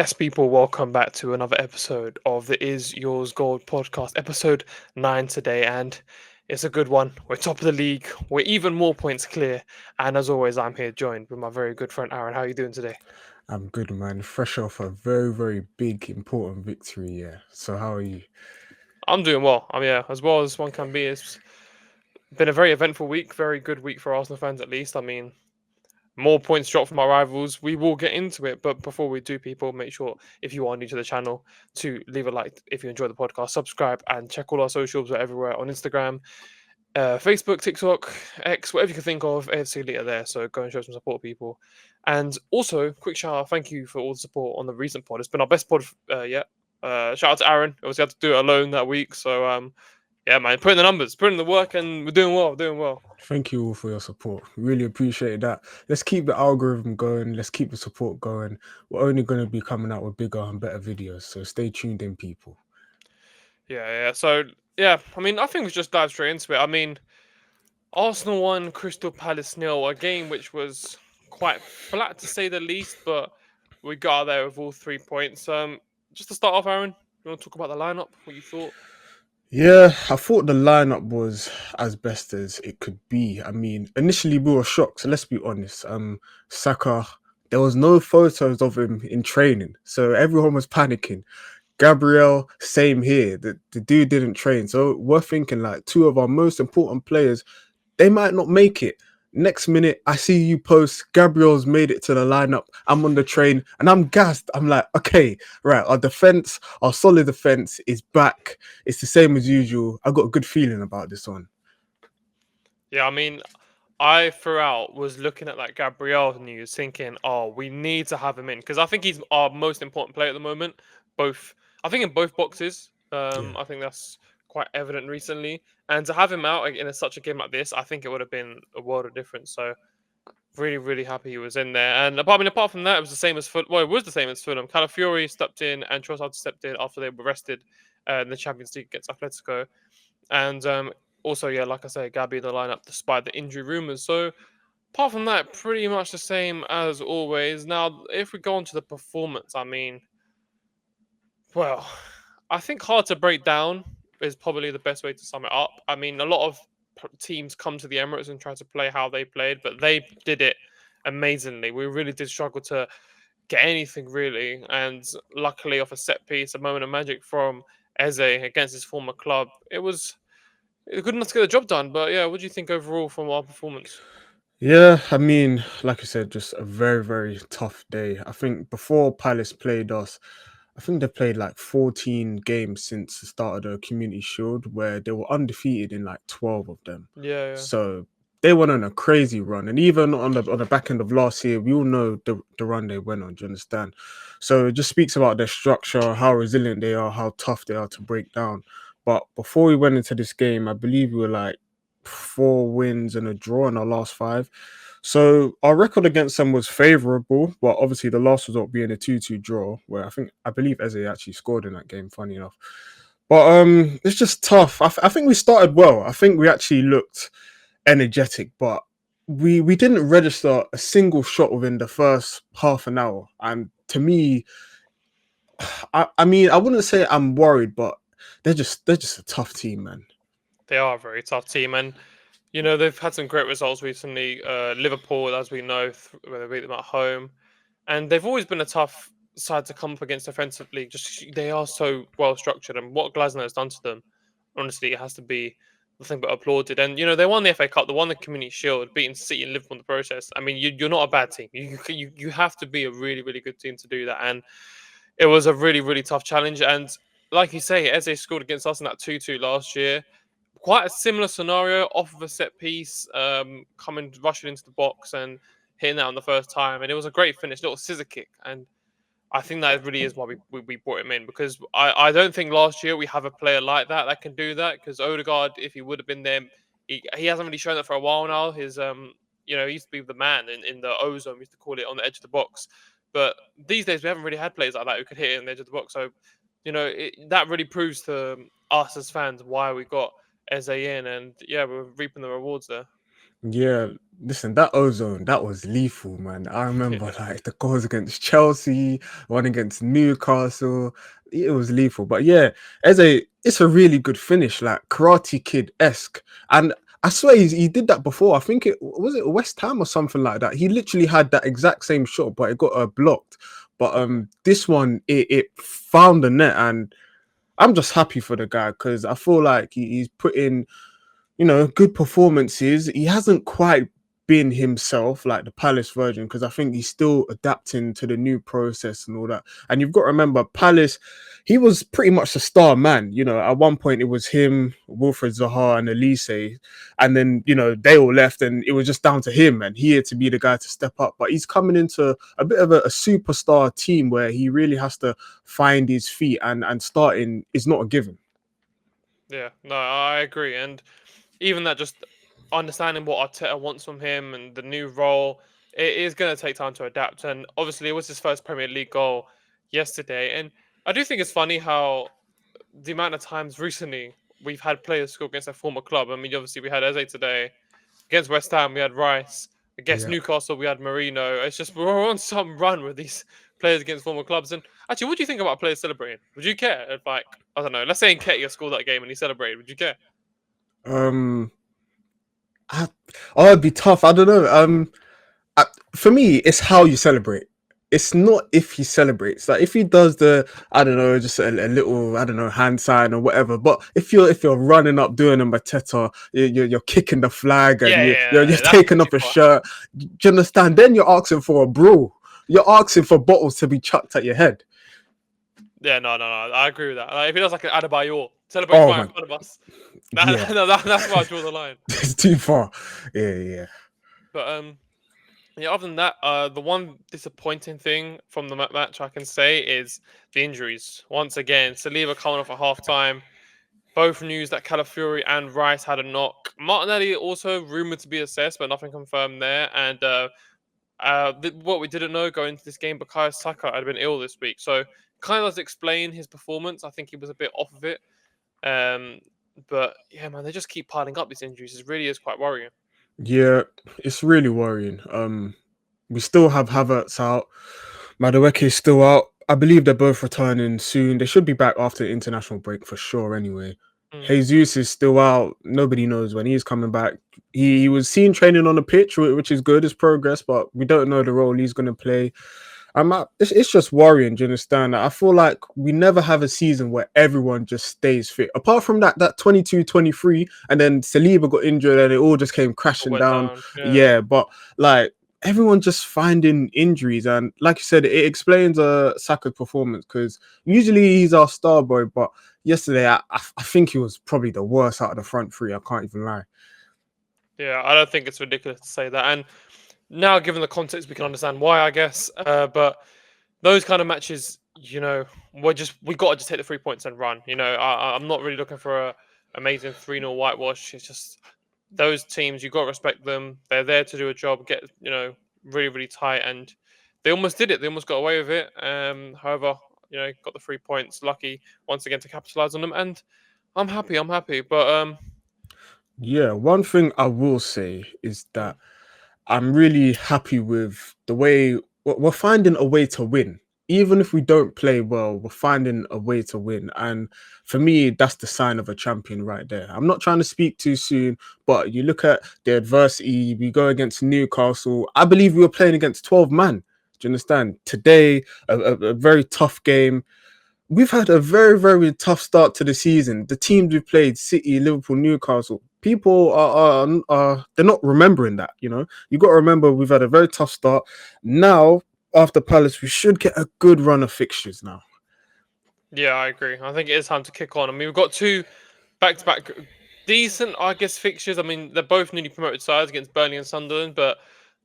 Yes, people, welcome back to another episode of the Is Yours Gold podcast, episode 9 today, and it's a good one. We're top of the league, we're even more points clear, and as always, I'm here joined with my very good friend Aaron. How are you doing today? I'm good, man. Fresh off a very, very big, important victory. Yeah. So how are you? I'm doing well. Yeah, as well as one can be. It's been a very eventful week, very good week for Arsenal fans at least. More points dropped from our rivals. We will get into it, but before we do, people, make sure if you are new to the channel to leave a like if you enjoy the podcast, subscribe, and check all our socials. We're everywhere on Instagram, Facebook, TikTok, X, whatever you can think of. AFC are there, so go and show some support, people. And also, quick shout out, thank you for all the support on the recent pod. It's been our best pod yet. Shout out to Aaron. Obviously, had to do it alone that week, so yeah, man, putting the numbers, putting the work, and we're doing well, doing well. Thank you all for your support. Really appreciate that. Let's keep the algorithm going. Let's keep the support going. We're only going to be coming out with bigger and better videos. So stay tuned in, people. Yeah. So yeah, I think we just dive straight into it. Arsenal won, Crystal Palace nil, a game which was quite flat to say the least, but we got out there with all 3 points. Just to start off, Aaron, you want to talk about the lineup? What you thought? Yeah, I thought the lineup was as best as it could be. I mean, initially we were shocked. So let's be honest. Saka, there was no photos of him in training, so everyone was panicking. Gabriel, same here. The dude didn't train. So we're thinking like two of our most important players, they might not make it. Next minute, I see you post, Gabriel's made it to the lineup. I'm on the train and I'm gassed. I'm like, okay, right, our defense, our solid defense is back. It's the same as usual. I got a good feeling about this one. Yeah, I throughout was looking at that Gabriel news, thinking, "Oh, we need to have him in," because I think he's our most important player at the moment. Both, I think, in both boxes. Yeah. I think that's quite evident recently, and to have him out in such a game like this, I think it would have been a world of difference. So really, really happy he was in there. And apart from that, it was the same as Well, it was the same as Fulham. Calafiori stepped in, and Trossard stepped in after they were rested in the Champions League against Atletico. And also, yeah, like I say, Gabby in the lineup despite the injury rumours. So apart from that, pretty much the same as always. Now, if we go on to the performance, well, I think hard to break down is probably the best way to sum it up. A lot of teams come to the Emirates and try to play how they played, but they did it amazingly. We really did struggle to get anything really, and luckily, off a set piece, a moment of magic from Eze against his former club, it was good enough to get the job done. But yeah, what do you think overall from our performance? Yeah, I mean, like I said, just a very, very tough day. I think before Palace played us, I think they played like 14 games since the start of the Community Shield, where they were undefeated in like 12 of them. Yeah. So they went on a crazy run, and even on the back end of last year, we all know the run they went on. Do you understand? So it just speaks about their structure, how resilient they are, how tough they are to break down. But before we went into this game, I believe we were like 4 wins and a draw in our last five. So our record against them was favourable, but obviously the last result being a 2-2 draw, where I believe Eze actually scored in that game, funny enough. But it's just tough. I think we started well. I think we actually looked energetic, but we didn't register a single shot within the first half an hour. And to me, I mean, I wouldn't say I'm worried, but they're just a tough team, man. They are a very tough team, and they've had some great results recently. Liverpool, as we know, where they beat them at home, and they've always been a tough side to come up against defensively. Just they are so well structured, and what Glasner has done to them, honestly, it has to be nothing but applauded. And they won the FA Cup, they won the Community Shield, beating City and Liverpool in the process. You're not a bad team. You have to be a really really good team to do that, and it was a really really tough challenge. And like you say, Eze scored against us in that 2-2 last year, quite a similar scenario off of a set piece, coming rushing into the box and hitting that on the first time, and it was a great finish, little scissor kick, and I think that really is why we brought him in, because I don't think last year we have a player like that can do that, because Odegaard, if he would have been there, he hasn't really shown that for a while now. He used to be the man in the ozone, we used to call it, on the edge of the box, but these days we haven't really had players like that who could hit it on the edge of the box. So that really proves to us as fans why we got Eze in, and yeah, we're reaping the rewards there. Yeah, listen, that ozone, that was lethal, man. I remember Yeah, like the goals against Chelsea, one against Newcastle. It was lethal. But yeah, it's a really good finish, like Karate Kid esque. And I swear he did that before. I think it was it West Ham or something like that. He literally had that exact same shot, but it got blocked. But this one it found the net, and I'm just happy for the guy because I feel like he's put in good performances. He hasn't quite been himself like the Palace version because I think he's still adapting to the new process and all that. And you've got to remember, Palace, he was pretty much the star man. At one point it was him, Wilfred Zaha, and Elise, and then they all left, and it was just down to him, and he had to be the guy to step up. But he's coming into a bit of a superstar team where he really has to find his feet, and starting is not a given. yeah, no, I agree. And even that, just understanding what Arteta wants from him and the new role, it is going to take time to adapt. And obviously, it was his first Premier League goal yesterday. And I do think it's funny how the amount of times recently we've had players score against their former club. I mean, obviously, we had Eze today against West Ham, we had Rice. Against Yeah. Newcastle, we had Marino. It's just we're on some run with these players against former clubs. And actually, what do you think about players celebrating? Would you care if, like, I don't know, let's say Nketiah scored that game and he celebrated? Would you care? Um. I, oh, it'd be tough. I don't know. I, for me, it's how you celebrate. It's not if he celebrates. Like if he does I don't know, just a little, I don't know, hand sign or whatever. But if you're running up doing a mateta, you're kicking the flag and Yeah, you're yeah, that's taking too off a far. shirt. Do you understand? Then you're asking for a brawl. You're asking for bottles to be chucked at your head. Yeah, no, no, no. I agree with that. Like, if he does like an Adebayor, celebrates Oh right in my, front of us, yeah, no, that's where I draw the line. it's too far. Yeah, yeah, But yeah. Other than that, the one disappointing thing from the match I can say is the injuries. Once again, Saliba coming off at half time. Both news that Calafiori and Rice had a knock. Martinelli also rumored to be assessed, but nothing confirmed there. And what we didn't know going into this game, Bukayo Saka had been ill this week, so kind of does explain his performance. I think he was a bit off of it. Um, but yeah, man, they just keep piling up these injuries. It really is quite worrying. yeah. It's really worrying. We still have Havertz out. Madueke is still out. I believe they're both returning soon. They should be back after the international break for sure. Anyway, Mm. Jesus is still out. Nobody knows when he's coming back. He was seen training on the pitch, which is good, his progress, but we don't know the role he's going to play. It's just worrying. Do you understand? I feel like we never have a season where everyone just stays fit. Apart from that 22-23, and then Saliba got injured and it all just came What crashing went down. down? Yeah, Yeah, but like everyone just finding injuries, and like you said, it explains Saka's performance because usually he's our star boy, but yesterday I think he was probably the worst out of the front three. I can't even lie. yeah. I don't think it's ridiculous to say that. And now, given the context, we can understand why, I guess. But those kind of matches, we got to just take the 3 points and run. I'm not really looking for a amazing 3-0 whitewash. It's just those teams, you got to respect them. They're there to do a job, get really really tight, and they almost did it. They almost got away with it. However, got the 3 points. Lucky once again to capitalize on them, and I'm happy. I'm happy. But Yeah, one thing I will say is mm, that I'm really happy with the way we're finding a way to win. Even if we don't play well, we're finding a way to win. And for me, that's the sign of a champion right there. I'm not trying to speak too soon, but you look at the adversity, we go against Newcastle. I believe we were playing against 12 man. Do you understand? Today, a very tough game. We've had a very, very tough start to the season. The teams we've played, City, Liverpool, Newcastle, people are they're not remembering that. You got to remember we've had a very tough start. Now, after Palace, we should get a good run of fixtures now. yeah, I agree. I think it is time to kick on. I mean, we've got two back-to-back decent, I guess, fixtures. I mean, they're both newly promoted sides against Burnley and Sunderland, but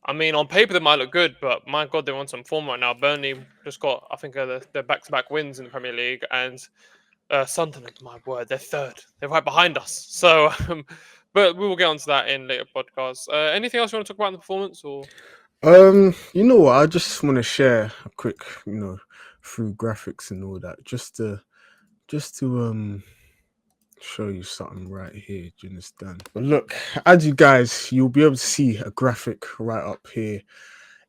I mean, on paper they might look good, but my God, they're on some form right now. Burnley just got, I think, their back-to-back wins in the Premier League, and Sunderland, my word, they're third. They're right behind us. So, but we will get onto that in later podcasts. Anything else you want to talk about in the performance, or? You know what? I just want to share a quick, through graphics and all that, just to Show you something right here. Do you understand? But look, as you guys, you'll be able to see a graphic right up here.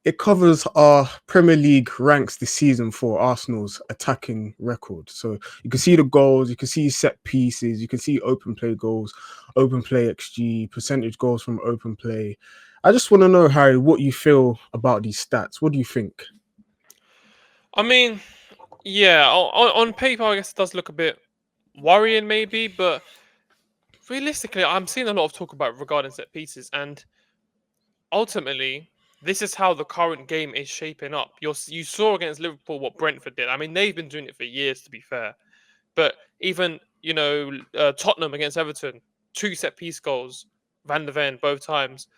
It covers our Premier League ranks this season for Arsenal's attacking record. So you can see the goals, you can see set pieces, you can see open play goals, open play XG, percentage goals from open play. I just want to know, Harry, what you feel about these stats. What do you think? I mean, yeah, on paper, I guess it does look a bit worrying, maybe, but realistically, I'm seeing a lot of talk about regarding set pieces, and ultimately, this is how the current game is shaping up. You saw against Liverpool what Brentford did. I mean, they've been doing it for years, to be fair. But even Tottenham against Everton, two set piece goals, Van der Ven both times,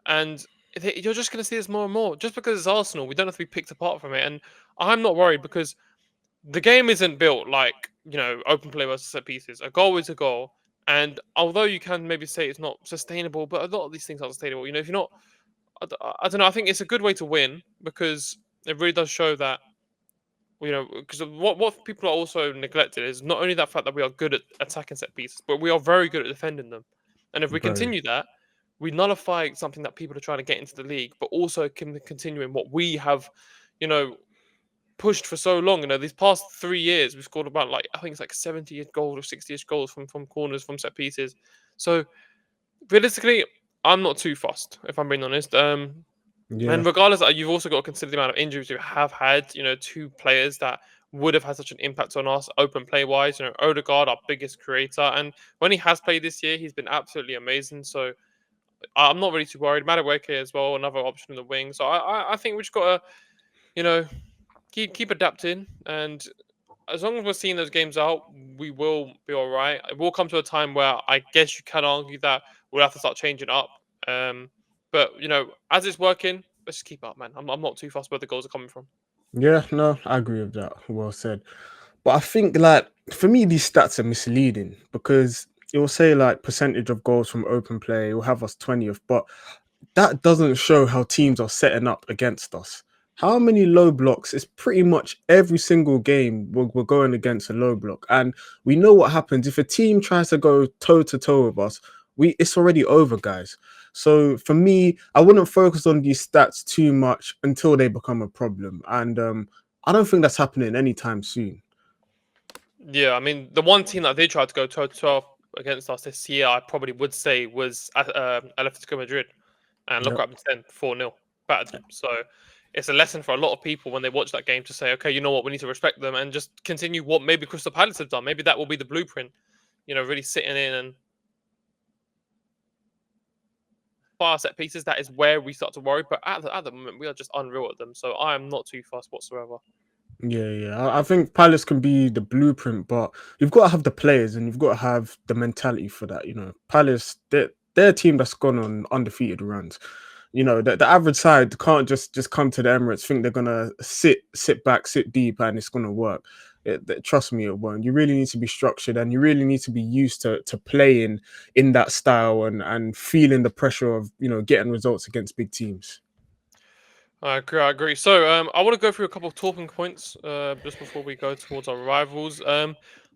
and you're just going to see this more and more. Just because it's Arsenal, we don't have to be picked apart from it. And I'm not worried because the game isn't built like open play versus set pieces. A goal is a goal. And although you can maybe say it's not sustainable, but a lot of these things aren't sustainable. If you're not I don't know. I think it's a good way to win because it really does show that because what people are also neglected is not only that fact that we are good at attacking set pieces, but we are very good at defending them. And if we Very. continue that, we nullify something that people are trying to get into the league, but also can continue in what we have, you know, pushed for so long. These past 3 years we've scored about like I think it's like 70 goals or 60ish goals from corners from set pieces. So realistically, I'm not too fussed if I'm being honest. Yeah. And regardless, you've also got to consider the amount of injuries we have had. Two players that would have had such an impact on us, open play wise. Odegaard, our biggest creator, and when he has played this year, he's been absolutely amazing. So I'm not really too worried. Madueke as well, another option in the wing. So I think we just got to you know keep adapting, and as long as we're seeing those games out, we will be all right. It will come to a time where I guess you can argue that we'll have to start changing up. Um, but as it's working, let's just keep up, man. I'm not too fussed where the goals are coming from. Yeah, no, I agree with that. Well said. But I think like for me these stats are misleading because it will say like percentage of goals from open play, it will have us 20th, but that doesn't show how teams are setting up against us. How many low blocks? It's pretty much every single game we're going against a low block. And we know what happens if a team tries to go toe to toe with us, it's already over, guys. So for me, I wouldn't focus on these stats too much until they become a problem. And I don't think that's happening anytime soon. Yeah, I mean the one team that they tried to go toe to toe against us this year, I probably would say was Atletico Madrid, and look Yep. what happened to them, 4-0, battered them. So it's a lesson for a lot of people when they watch that game to say, okay, you know what, we need to respect them and just continue what maybe Crystal Palace have done. Maybe that will be the blueprint. Really sitting in and far set pieces. That is where we start to worry. But at the moment, we are just unreal at them. So I am not too fussed whatsoever. Yeah, yeah. I think Palace can be the blueprint, but you've got to have the players and you've got to have the mentality for that. Palace, they're a team that's gone on undefeated runs. The average side can't just come to the Emirates, think they're gonna sit back, sit deep, and it's gonna work. Trust me, it won't. You really need to be structured, and you really need to be used to playing in that style and feeling the pressure of getting results against big teams. I agree. I agree. So I want to go through a couple of talking points just before we go towards our rivals.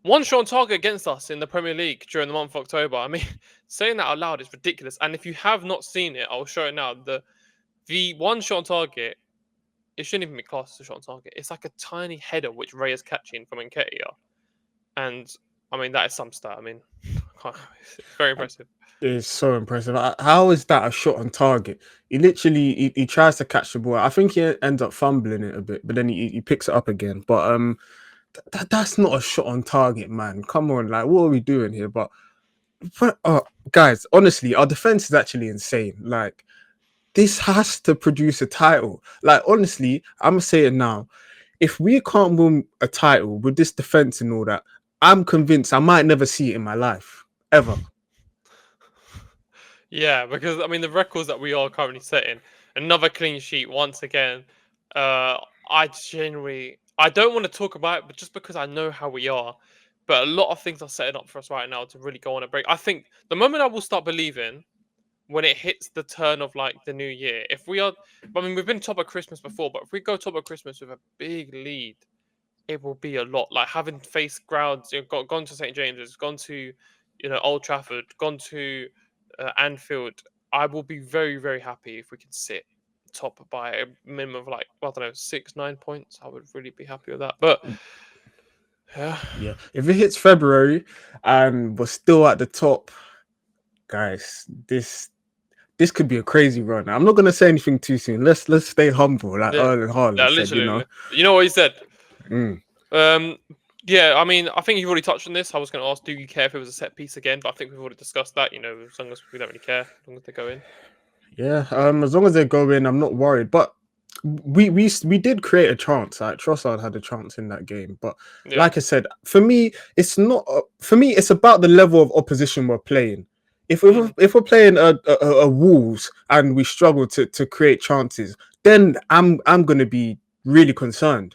One shot on target against us in the Premier League during the month of October. I mean, saying that out loud is ridiculous. And if you have not seen it, I'll show it now. The one shot on target, it shouldn't even be classed as a shot on target. It's like a tiny header which Ray is catching from Nketiah. And I mean, that is some stat. I mean, it's very impressive. It's so impressive. How is that a shot on target? He literally he tries to catch the ball. I think he ends up fumbling it a bit, but then he picks it up again. But that's not a shot on target, man. Come on, like what are we doing here? Guys, honestly, our defense is actually insane. Like this has to produce a title. Like honestly, I'm gonna say it now. If we can't win a title with this defense and all that, I'm convinced I might never see it in my life ever. Yeah, because I mean the records that we are currently setting, another clean sheet once again. Uh, I don't want to talk about it, but just because I know how we are, but a lot of things are setting up for us right now to really go on a break. I think the moment I will start believing when it hits the turn of like the new year, if we are, I mean we've been top of Christmas before, but if we go top of Christmas with a big lead, it will be a lot. Like having faced grounds, gone to St James's, gone to Old Trafford, gone to Anfield, I will be very, very happy if we can sit top by a minimum of like, I don't know, 6, 9 points. I would really be happy with that. But yeah, Yeah, if it hits February and we're still at the top, guys, this could be a crazy run. I'm not gonna say anything too soon. Let's stay humble, like yeah, Erling Haaland said. literally. You know what he said? Mm. Um, yeah, I mean, I think you've already touched on this. I was going to ask, do you care if it was a set piece again? But I think we've already discussed that. As long as we don't really care, as long as they go in. Yeah, as long as they go in, I'm not worried. But we did create a chance. Like Trossard had a chance in that game, but Yeah. like I said, for me, it's not. For me, it's about the level of opposition we're playing. If we're playing a Wolves and we struggle to create chances, then I'm gonna be really concerned.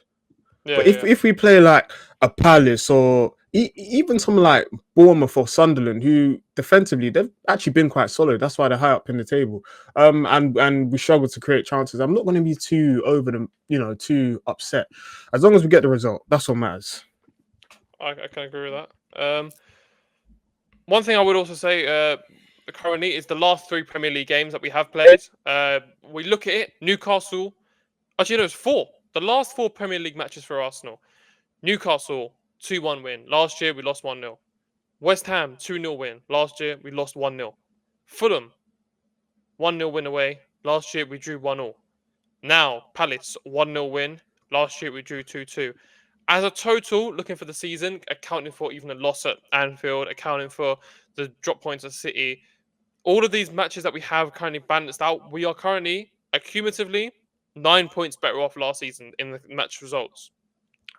Yeah, But yeah, if we play like a Palace or even someone like Bournemouth or Sunderland, who defensively they've actually been quite solid. That's why they're high up in the table. And we struggle to create chances. I'm not going to be too over them, too upset. As long as we get the result, that's what matters. I can agree with that. One thing I would also say, currently, is the last 3 Premier League games that we have played. We look at it, Newcastle. Actually, no, it's four. The last 4 Premier League matches for Arsenal. Newcastle, 2-1 win. Last year, we lost 1-0. West Ham, 2-0 win. Last year, we lost 1-0. Fulham, 1-0 win away. Last year, we drew 1-0. Now, Palace, 1-0 win. Last year, we drew 2-2. As a total, looking for the season, accounting for even a loss at Anfield, accounting for the drop points at City, all of these matches that we have currently balanced out, we are currently, accumulatively, 9 points better off last season in the match results.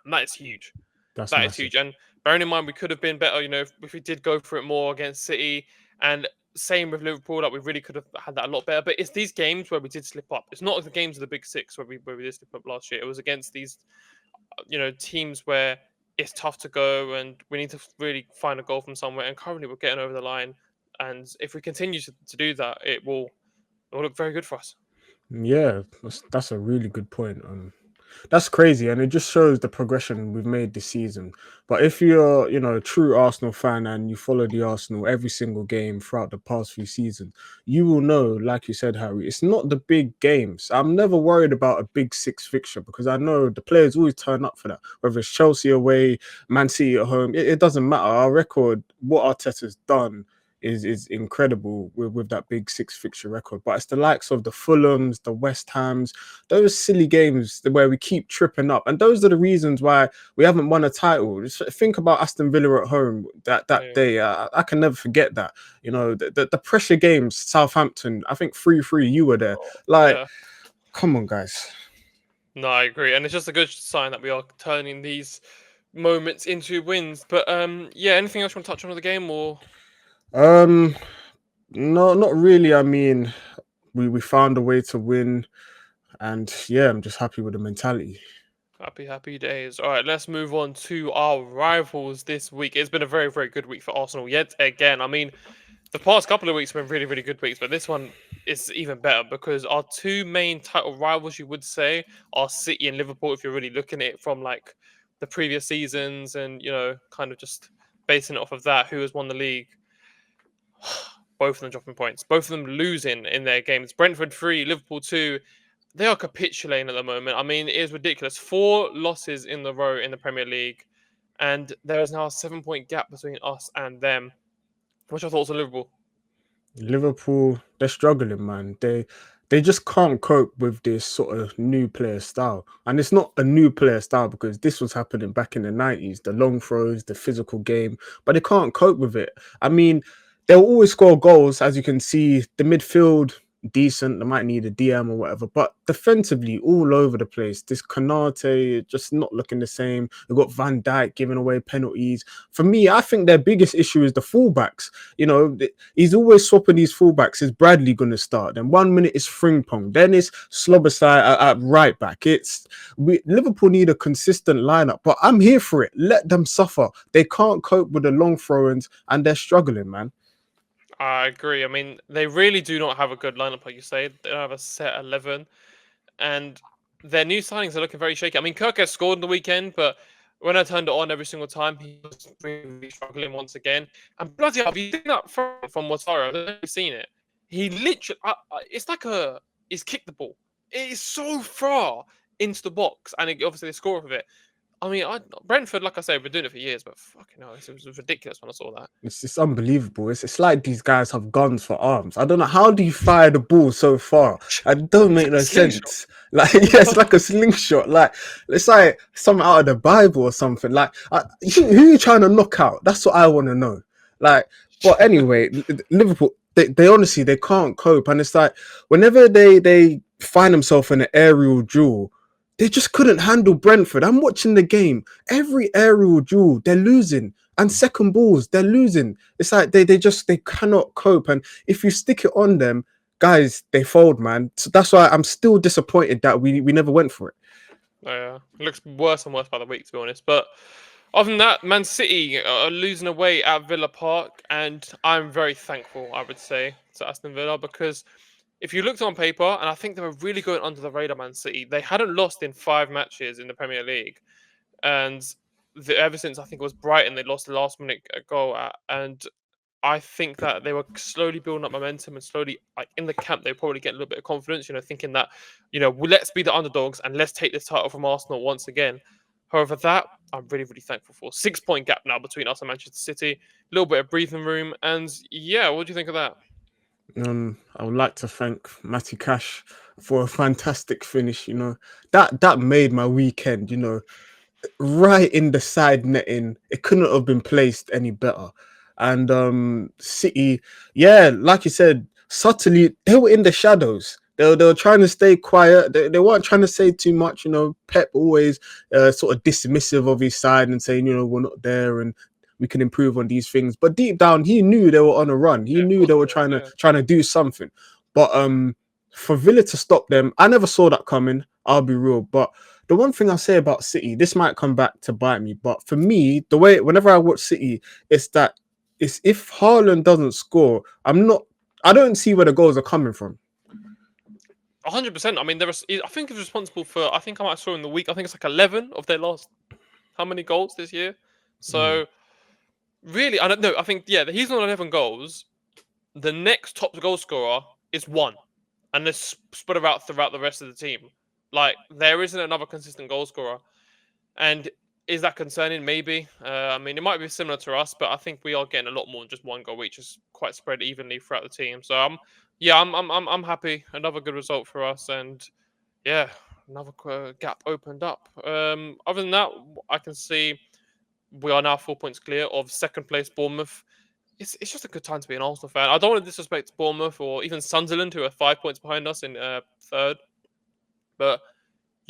And that is huge. That's That is massive. huge. And bearing in mind, we could have been better, if we did go for it more against City. And same with Liverpool, like we really could have had that a lot better. But it's these games where we did slip up. It's not the games of the big six where we did slip up last year. It was against these, teams where it's tough to go and we need to really find a goal from somewhere. And currently, we're getting over the line. And if we continue to do that, it will look very good for us. Yeah, that's a really good point. That's crazy, and it just shows the progression we've made this season. But if you're, a true Arsenal fan and you follow the Arsenal every single game throughout the past few seasons, you will know, like you said, Harry, it's not the big games. I'm never worried about a big six fixture because I know the players always turn up for that. Whether it's Chelsea away, Man City at home, it doesn't matter. Our record, what Arteta's done is incredible with that big six fixture record. But it's the likes of the Fulhams, the West Hams, those silly games where we keep tripping up. And those are the reasons why we haven't won a title. Just think about Aston Villa at home that Yeah. day. I can never forget that. The pressure games, Southampton, I think 3-3, you were there. Oh, Like, yeah. come on, guys. No, I agree, and it's just a good sign that we are turning these moments into wins. But yeah. Anything else you want to touch on with the game, or Um, no, not really. I mean, we found a way to win, and yeah, I'm just happy with the mentality. happy days? All right, let's move on to our rivals this week. It's been a very, very good week for Arsenal yet again. I mean, the past couple of weeks have been really, really good weeks, but this one is even better because our two main title rivals, you would say, are City and Liverpool. If you're really looking at it from like the previous seasons and kind of just basing it off of that, who has won the league? Both of them dropping points, both of them losing in their games. Brentford 3, Liverpool 2. They are capitulating at the moment. I mean, it is ridiculous. 4 losses in the row in the Premier League, and there is now a 7 point gap between us and them. What's your thoughts on Liverpool? Liverpool, they're struggling, man. They just can't cope with this sort of new player style. And it's not a new player style because this was happening back in the 90s, the long throws, the physical game, but they can't cope with it. I mean, they'll always score goals, as you can see, the midfield decent, they might need a DM or whatever, but defensively all over the place. This Canate just not looking the same. They've got Van Dijk giving away penalties. For me, I think their biggest issue is the fullbacks. He's always swapping these fullbacks. Is Bradley going to start? Then 1 minute it's Frimpong, then it's Slobosai at right back. Liverpool need a consistent lineup, but I'm here for it. Let them suffer. They can't cope with the long throw-ins and they're struggling, man. I agree. I mean, they really do not have a good lineup, like you say. They don't have a set 11, and their new signings are looking very shaky. I mean, Kirk has scored on the weekend, but when I turned it on every single time, he was really struggling once again. And bloody hell, have you seen that from Watara? I don't know if you've seen it. He literally, it's like he's kicked the ball. It is so far into the box, and obviously they score off of it. I mean, Brentford, like I say, we've been doing it for years, but fucking hell, it was ridiculous when I saw that. It's unbelievable. It's like these guys have guns for arms. I don't know, how do you fire the ball so far? It don't It's make like a no slingshot. sense. Like, yeah, it's like a slingshot. Like, it's like something out of the Bible or something. Like, who are you trying to knock out? That's what I want to know. Like, but anyway, Liverpool, they honestly, they can't cope, and it's like whenever they find themselves in an aerial duel, they just couldn't handle Brentford. I'm watching the game. Every aerial duel, they're losing. And second balls, they're losing. It's like they cannot cope. And if you stick it on them, guys, they fold, man. So that's why I'm still disappointed that we never went for it. Yeah, it looks worse and worse by the week, to be honest. But other than that, Man City are losing away at Villa Park, and I'm very thankful, I would say, to Aston Villa, because if you looked on paper, and I think they were really going under the radar, Man City, they hadn't lost in 5 matches in the Premier League, and ever since I think it was Brighton, they lost the last minute goal at, and I think that they were slowly building up momentum and slowly, like in the camp, they probably get a little bit of confidence, thinking that, let's be the underdogs and let's take this title from Arsenal once again. However, that I'm really, really thankful for. 6 point gap now between us and Manchester City, a little bit of breathing room. And yeah, what do you think of that? I would like to thank Matty Cash for a fantastic finish. That made my weekend. Right in the side netting. It couldn't have been placed any better. And City, yeah, like you said, subtly they were in the shadows. They were trying to stay quiet. They weren't trying to say too much. Pep always sort of dismissive of his side and saying, we're not there and we can improve on these things. But deep down, he knew they were on a run. He Yeah, of knew course they it were was. trying to Yeah. trying to do something. But for Villa to stop them, I never saw that coming. I'll be real. But the one thing I'll say about City, this might come back to bite me, but for me, the way whenever I watch City, it's if Haaland doesn't score, I don't see where the goals are coming from. 100%. I mean, I think he's responsible for, I think I might have saw in the week, I think it's like 11 of their last, how many goals this year? Yeah. So, really, I don't know. I think, yeah, he's on 11 goals. The next top goal scorer is one, and they're spread about throughout the rest of the team. Like, there isn't another consistent goal scorer. And is that concerning? Maybe. I mean, it might be similar to us, but I think we are getting a lot more than just one goal, which is quite spread evenly throughout the team. So I'm happy. Another good result for us, and yeah, another gap opened up. Other than that, I can see we are now 4 points clear of second place Bournemouth. It's just a good time to be an Arsenal fan. I don't want to disrespect Bournemouth or even Sunderland, who are 5 points behind us in third, but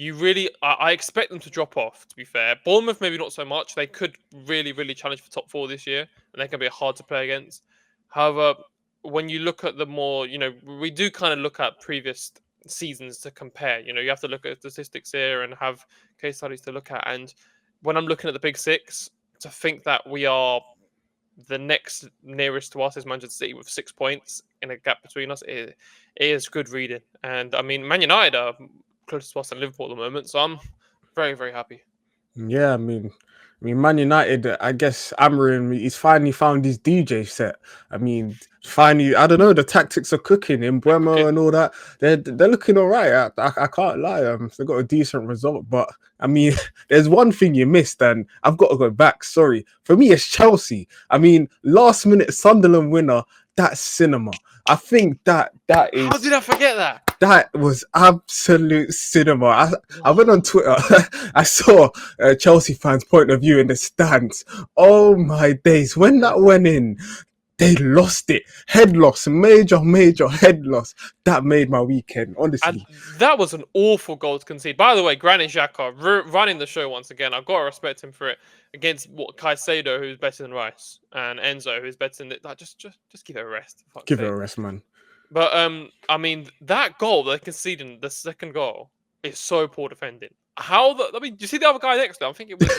I expect them to drop off, to be fair. Bournemouth, maybe not so much. They could really, really challenge for top four this year, and they can be hard to play against. However, when you look at the more, we do kind of look at previous seasons to compare. You have to look at statistics here and have case studies to look at. And when I'm looking at the big six, to think that we are the next nearest to us is Manchester City with 6 points in a gap between us, it is good reading. And I mean, Man United are closest to us than Liverpool at the moment, so I'm very, very happy. Yeah, Man United. I guess Amarim, he's finally found his DJ set. Finally, I don't know. The tactics are cooking in They're Bremer cooking. and all that. They're looking all right. I can't lie. They got a decent result, but I mean, there's one thing you missed, and I've got to go back. Sorry, for me, it's Chelsea. Last minute Sunderland winner. That's cinema. I think that How is did I forget that? that was absolute cinema. I went on Twitter. I saw Chelsea fans' point of view in the stands. Oh my days! When that went in, they lost it. Head loss, major head loss. That made my weekend. And Honestly, that was an awful goal to concede. By the way, Granit Xhaka running the show once again. I've got to respect him for it against Caicedo, who's better than Rice, and Enzo, who's better than like, just give it a rest. For fuck's give it a sake. rest, man. But I mean, that goal they conceded, the second goal, is so poor defending. Do you see the other guy next to him? I think it was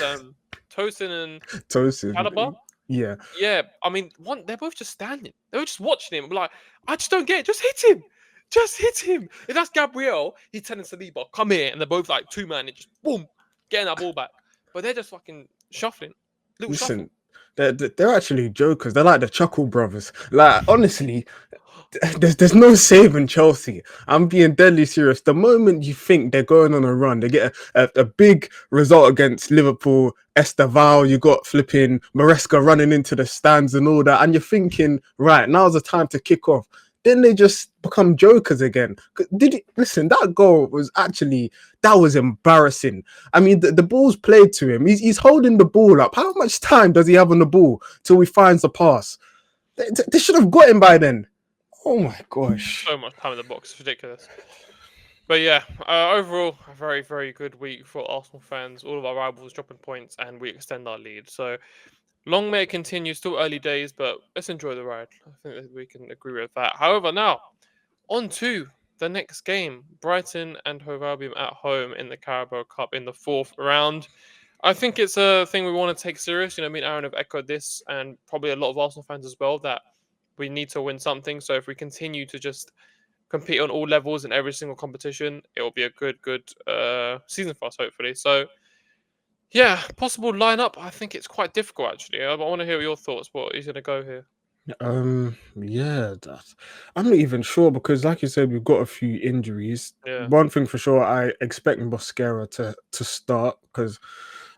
Tosin and Caliber. Tosin. Yeah. Yeah, I mean, they're both just standing. They were just watching him. Like, I just don't get it. Just hit him. Just hit him. If that's Gabriel, he's telling Saliba, come here. And they're both like two-man and just boom, getting that ball back. but they're just fucking shuffling, little shuffle. Listen, they're actually jokers. They're like the Chuckle brothers. Like honestly, there's no saving Chelsea. I'm being deadly serious. The moment you think they're going on a run, they get a big result against Liverpool. Esteval, you got flipping Maresca running into the stands and all that, and you're thinking, right, now's the time to kick off. Then they just become jokers again. Listen? That goal was actually that was embarrassing. I mean, the ball's played to him. He's holding the ball up. How much time does he have on the ball till he finds the pass? They should have got him by then. Oh my gosh. So much time in the box, it's ridiculous. But yeah, overall, a very, very good week for Arsenal fans. All of our rivals dropping points, and we extend our lead. So long may it continue. Still early days, but let's enjoy the ride. I think that we can agree with that. However, now on to the next game: Brighton and Hove Albion at home in the Carabao Cup in the fourth round. I think it's a thing we want to take serious. You know, me and Aaron have echoed this, and probably a lot of Arsenal fans as well, that we need to win something. So if we continue to just compete on all levels in every single competition, it will be a good season for us, hopefully. So yeah, possible lineup. I think it's quite difficult actually. I want to hear your thoughts. What is going to go here? Yeah, I'm not even sure because, like you said, we've got a few injuries. Yeah, One thing for sure, I expect Mosquera to start because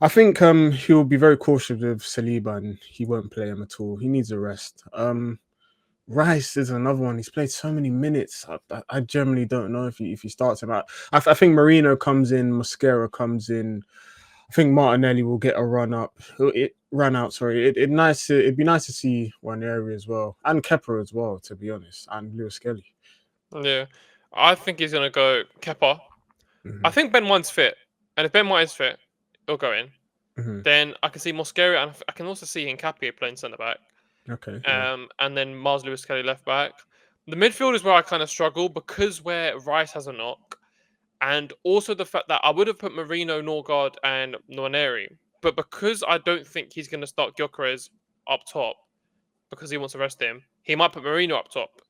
I think he'll be very cautious with Saliba and he won't play him at all. He needs a rest. Rice is another one. He's played so many minutes. I generally don't know if he starts him out. I think Marino comes in, Mosquera comes in. I think Martinelli will get a run up. It ran out. Sorry. It'd be nice to see one area as well, and Kepa as well. To be honest, and Lewis Kelly. yeah. I think he's going to go Kepa. I Hmm. think Ben White's fit, and if Ben White is fit, he'll go in. Hmm. Then I can see Mosquera, and I can also see Hincapié playing centre back. Okay. Yeah. And then Mars Lewis Kelly left back. The midfield is where I kind of struggle because where Rice has a knock, and also the fact that I would have put Marino, Norgard, and Nwaneri, but because I don't think he's going to start Gyokeres up top because he wants to rest him, he might put Marino up top,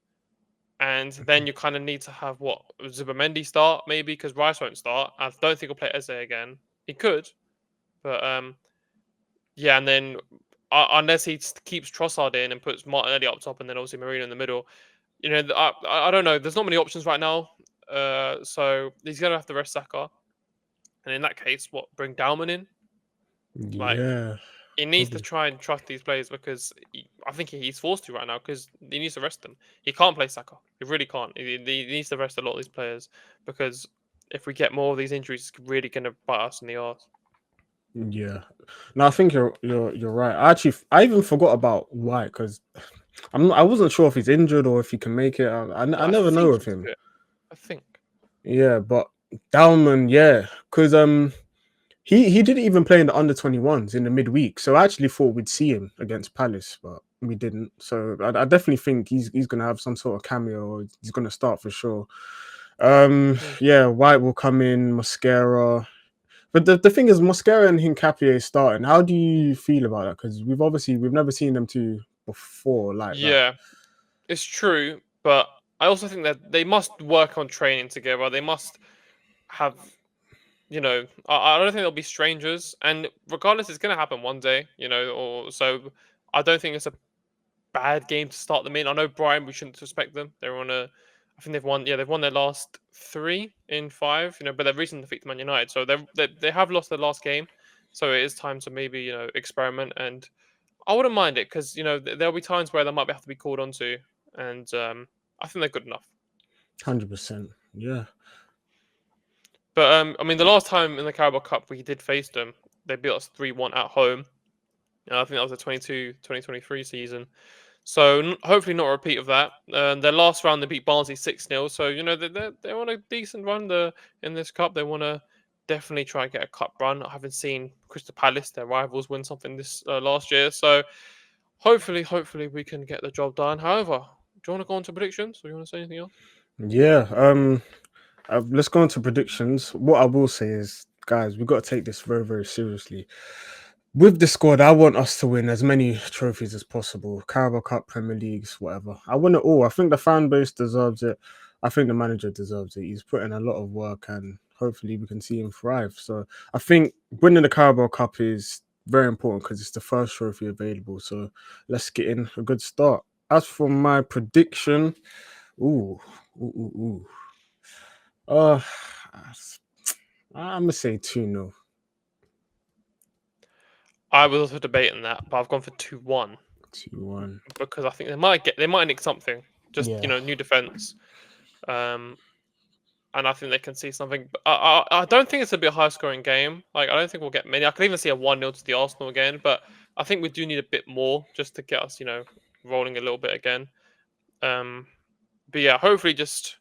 and then you kind of need to have what Zubamendi start maybe because Rice won't start. I don't think he'll play Eze again. He could, but yeah, and then unless he keeps Trossard in and puts Martinelli up top, and then obviously Marino in the middle. You know, I don't know. There's not many options right now. So he's gonna have to rest Saka, and in that case, what bring Dalman in? Like Yeah. he needs to Probably. try and trust these players because I think he's forced to right now because he needs to rest them. He can't play Saka. He really can't. He needs to rest a lot of these players because if we get more of these injuries, it's really gonna bite us in the arse. Yeah. No, I think you're right. I even forgot about White because I wasn't sure if he's injured or if he can make it. I I never know think with he's him. fit. I think. Yeah, but Dalman, yeah, because he didn't even play in the under 21s in the midweek, so I actually thought we'd see him against Palace, but we didn't. So I definitely think he's gonna have some sort of cameo, or he's gonna start for sure. Mm. Yeah, White will come in, Mosquera. But the thing is, Mosquera and Hincapié starting. How do you feel about that? Because we've never seen them two before like that. Yeah, it's true, but I also think that they must work on training together. They must have, I don't think they'll be strangers, and regardless, it's going to happen one day, or so. I don't think it's a bad game to start them in. I know Brian, we shouldn't suspect them. They're on a, I think they've won. Yeah, they've won their last 3 in 5. But they've recently defeated Man United, so they have lost their last game. So it is time to maybe experiment, and I wouldn't mind it because there'll be times where they might have to be called onto, and I think they're good enough. 100%. Yeah. But I mean, the last time in the Carabao Cup we did face them, they beat us 3-1 at home. I think that was the 2023 season. So hopefully not a repeat of that. Their last round they beat Barnsley 6-0. So they're on a decent run in this cup. They want to definitely try and get a cup run. I haven't seen Crystal Palace, their rivals, win something this last year. So hopefully we can get the job done. However, do you want to go on to predictions, or you want to say anything else? Yeah. Let's go on to predictions. What I will say is, guys, we've got to take this very, very seriously. With the squad, I want us to win as many trophies as possible. Carabao Cup, Premier Leagues, whatever. I want it all. I think the fan base deserves it. I think the manager deserves it. He's put in a lot of work, and hopefully we can see him thrive. So I think winning the Carabao Cup is very important because it's the first trophy available. So let's get in a good start. As for my prediction, ooh, ooh, ooh, ooh. Uh, I'm gonna say 2-0. I was also debating that, but I've gone for 2-1 2-1. because I think they might nick something. Just Yeah. new defense. Um, and I think they can see something. But I don't think it's a bit high scoring game. Like I don't think we'll get many. I could even see a 1-0 to the Arsenal again, but I think we do need a bit more just to get us, rolling a little bit again. Um, but yeah, hopefully just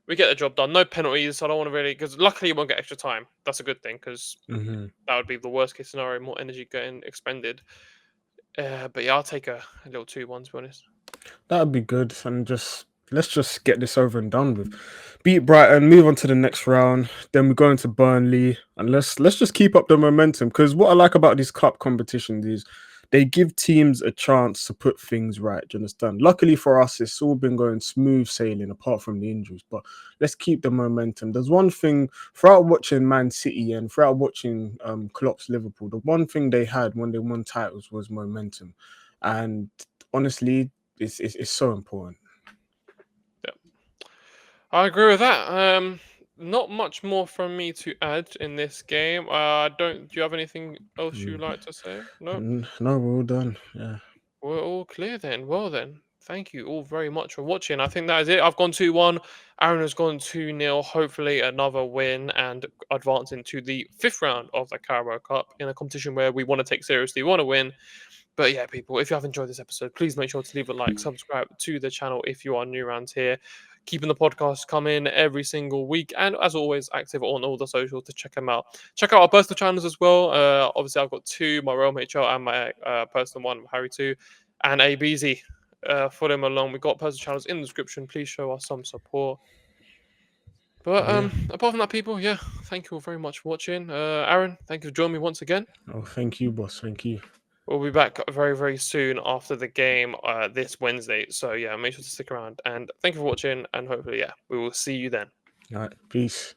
we get the job done. No penalties. I don't want to really because luckily you won't get extra time. That's a good thing because Hmm. that would be the worst case scenario. More energy getting expended. But yeah, I'll take a little 2-1 to be honest. That'd be good. And just let's just get this over and done with. Beat Brighton, move on to the next round. Then we go into Burnley, and let's just keep up the momentum. Because what I like about these cup competitions is they give teams a chance to put things right. Do you understand? Luckily for us, it's all been going smooth sailing apart from the injuries. But let's keep the momentum. There's one thing throughout watching Man City and throughout watching Klopp's Liverpool, the one thing they had when they won titles was momentum. And honestly, it's so important. Yeah, I agree with that. Not much more from me to add in this game. Don't. Do you have anything else you'd Mm. like to say? No. No, we're all done. Yeah. We're all clear then. Well then, thank you all very much for watching. I think that is it. I've gone 2-1. Aaron has gone 2-0. Hopefully another win and advancing to the fifth round of the Carabao Cup in a competition where we want to take seriously, want to win. But yeah, people, if you have enjoyed this episode, please make sure to leave a like, subscribe to the channel if you are new around here. Keeping the podcast coming every single week, and as always, active on all the socials to check them out. Check out our personal channels as well. Obviously, I've got two: my Realm HR and my personal one, Harry2, and ABZ. For them along, we've got personal channels in the description. Please show us some support. But Yeah. apart from that, people, yeah, thank you all very much for watching. Aaron, thank you for joining me once again. Oh, thank you, boss. Thank you. We'll be back very, very soon after the game this Wednesday. So, yeah, make sure to stick around. And thank you for watching. And hopefully, yeah, we will see you then. All right. Peace.